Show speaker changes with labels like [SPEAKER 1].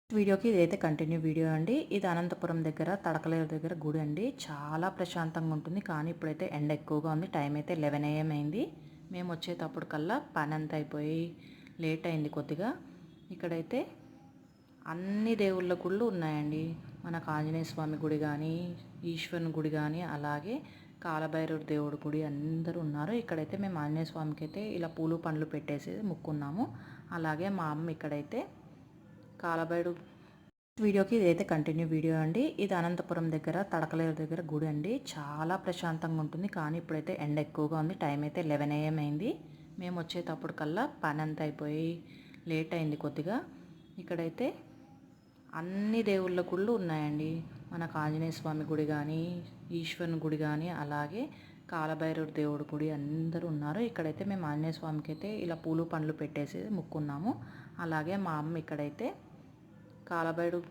[SPEAKER 1] వీడియోకి ఇదైతే continue video అండి. ఇది అనంతపురం దగ్గర తడకలేరు దగ్గర గుడి అండి. చాలా ప్రశాంతంగా ఉంటుంది. కానీ ఇప్పుడైతే ఎండ ఎక్కువగా ఉంది. టైం అయితే 11 AM అయింది. మేము వచ్చేటప్పుడు కల్లా పని అంతా అయిపోయి లేట్ అయింది కొద్దిగా. ఇక్కడైతే అన్ని దేవుళ్ళ గుళ్ళు ఉన్నాయండి. మనకు ఆంజనేయ స్వామి గుడి కానీ, ఈశ్వరుని గుడి కానీ, అలాగే కాలభైరవ దేవుడి గుడి అందరూ ఉన్నారు. ఇక్కడైతే మేము ఆంజనేయ స్వామికి అయితే ఇలా పూలు పండ్లు పెట్టేసి మొక్కున్నాము. అలాగే మా అమ్మ ఇక్కడైతే కాలభైరవ వీడియోకి ఇదైతే కంటిన్యూ వీడియో అండి. ఇది అనంతపురం దగ్గర తడకలేరు దగ్గర గుడి అండి. చాలా ప్రశాంతంగా ఉంటుంది. కానీ ఇప్పుడైతే ఎండ ఎక్కువగా ఉంది. టైం అయితే 11 AM అయింది. మేము వచ్చేటప్పుడు కల్లా పని అంతా అయిపోయి లేట్ అయింది కొద్దిగా. ఇక్కడైతే అన్ని దేవుళ్ళ గుళ్ళు ఉన్నాయండి. మనకు ఆంజనేయ స్వామి గుడి కానీ, ఈశ్వరుని గుడి కానీ, అలాగే కాలభైరవ దేవుడి గుడి అందరూ ఉన్నారు. ఇక్కడైతే మేము ఆంజనేయ స్వామికి అయితే ఇలా పూలు పండ్లు పెట్టేసి మొక్కున్నాము. అలాగే మా అమ్మ ఇక్కడైతే కాలభైరవ